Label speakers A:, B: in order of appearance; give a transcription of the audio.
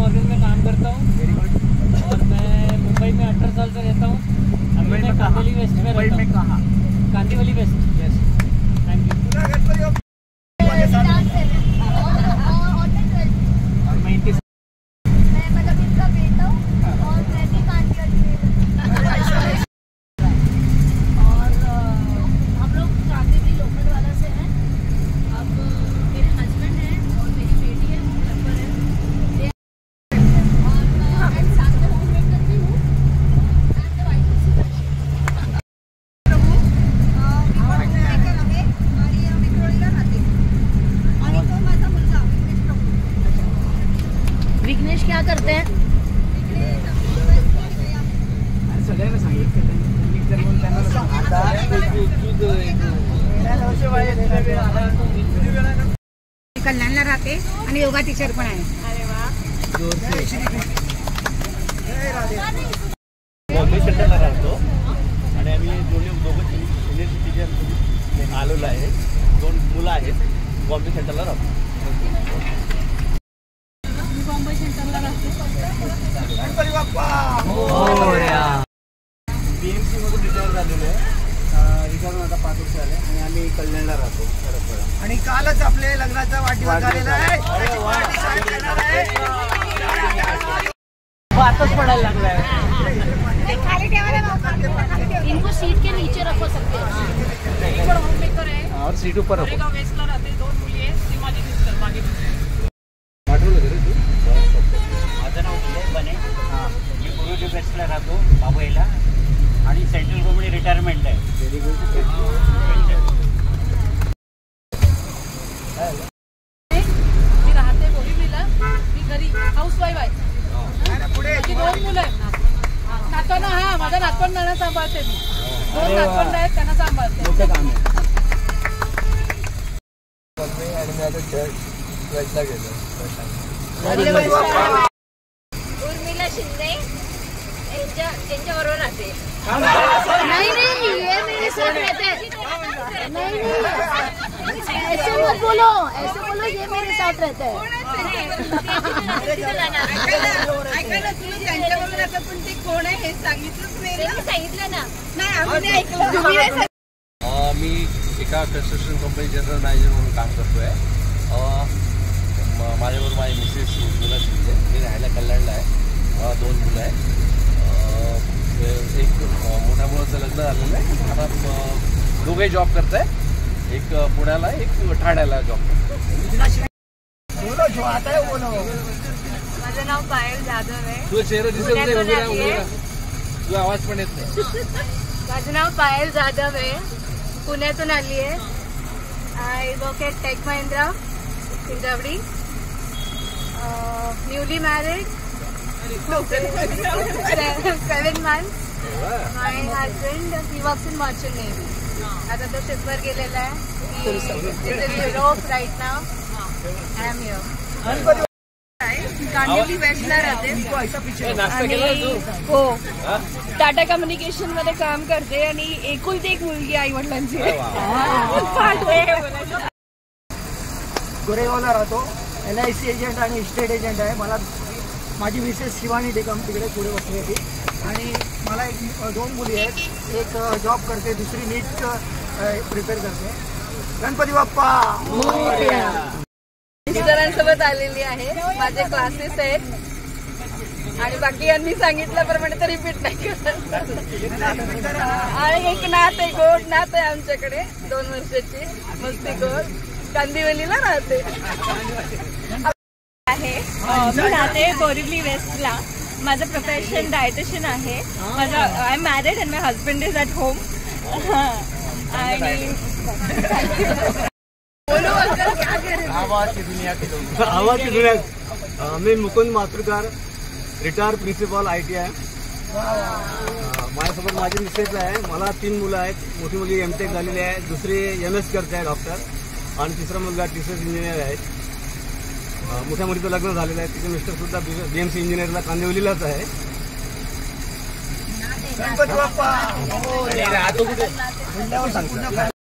A: Morgan में काम करता हूँ और मैं मुंबई में 18 साल से रहता हूँ। अभी मैं कांदिवली वेस्ट में रहता हूँ। कहाँ? Kandivali west. Yes, thank you.
B: Vighnesh क्या करते हैं? कल्याणला राहते आणि योगा टीचर पण आहे। अरे वा,
C: बॉम्बे सेंटरला राहतो आणि आम्ही दोघं सिनियर सिटीजन आलेलो आहे। 2 मुलं आहेत। बॉम्बे सेंटरला राहतो।
B: बॉम्बे सेंटरला राहते।
C: BMC मधून रिटायर झालेलो आहे। रिटायर आता 5 वर्ष झाले आणि आम्ही कल्याणला राहतो खडकपाडा।
D: आणि कालच आपले लग्नाचा वाढदिवस झालेला आहे।
A: आताच पडायला लागला है।
B: इनको सीट के नीचे रखो सकते हैं। होम मेकर है
C: और सीट ऊपर रखो।
B: वेस्टला राहते। 2 मुली आहे, ती माझी सिस्टर मागे।
C: पाठवलं घरी तू?
A: माझं नाव विजय बने। मी गुरुजी वेस्टला राहतो बाबुईला आणि सेंट्रल गव्हर्नमेंट रिटायरमेंट आहे।
C: Very good.
B: मी राहते बोरीवलीला। मी घरी हाऊसवाईफ आहे। माझी 2 मुलं आहेत। नातवंड, हा माझा नातवंडांना सांभाळते मी। 2 नातवंड आहेत, त्यांना सांभाळते।
C: मोठं काम आहे। आणि मी आता चर्चला गेलो।
B: उर्मिला शिंदे त्यांच्या बरोबर राहते। नहीं नहीं, ये मेरे साथ रहते हैं। नहीं ऐसे मत बोलो, ऐसे बोलो, ये मेरे साथ रहते हैं।
E: ऐकायला तुम्ही त्यांच्याबरोबर आता पण ते कोण आहे हे सांगितलंच नाही ना?
B: सांगितलं ना?
E: नाही, आम्ही नाही ऐकलं। तुम्ही नाही सांगितलं?
C: मी एका कन्स्ट्रक्शन कंपनी जनरल मॅनेजर म्हणून काम करतोय। माझ्याबरोबर माझी मिसेस उर्मिला शिंदे। मी राहायला कल्याणला आहे। 2 मुलं आहेत। एक मोठ्या मुलाचं लग्न झालेलं आहे। आता दोघे जॉब करत आहे। एक पुण्याला, एक ठाण्याला जॉब करतो।
E: माझं नाव पायल जाधव आहे।
C: तुझं चेहरा दिसत नाही वगैरे, तुझा आवाज पण येत नाही।
E: माझं नाव पायल जाधव आहे। पुण्यातून आली आहे। I work at Tech Mahindra Hinjawadi. Newly married, 7 months. My husband, he works in merchant navy. आता तो शिपवर गेलेला आहे। He is in Europe right now. I am here. Kandivali वेस्टला राहते आणि हो टाटा कम्युनिकेशन मध्ये काम करते आणि एकुलती एक मुलगी आई वडिलांची आहे।
D: गोरेगावला राहतो। LIC एजंट आणि इस्टेट एजंट आहे। मला माझी मिसेस शिवानी टेकम तिकडे पुढे बसली होती आणि मला 2 मुली आहेत। एक जॉब करते, दुसरी नीट प्रिपेअर करते। गणपती बाप्पा मोरया।
E: मिस्टरांसोबत आलेली आहे। माझे क्लासेस आहेत आणि बाकी यांनी सांगितल्याप्रमाणे तर रिपीट नाही करत। आणि एक नात आहे, गोड नात आहे आमच्याकडे 2 वर्षाची, मस्ती गोड। कांदिवलीला राहते
F: आहे। मी राहते बोरिवली वेस्टला। माझं प्रोफेशन डायटिशियन आहे। माझा I am married and my husband is at home. आणि
C: आवाज की दुनिया।
G: मी Mukund Maturkar, retire principal ITI। माझ्यासोबत माझी मिसेस आहे। मला 3 मुलं आहेत। मोठी मुलगी MTech झालेली आहे, दुसरी MS करते आहे डॉक्टर आणि तिसरा मुलगा टीचर्स इंजिनियर आहे। मोठ्या मुलीचं लग्न झालेलं आहे। तिचे मिस्टर सुद्धा BMC इंजिनियरला कांदिवलीलाच आहे।
D: गणपती बाप्पा।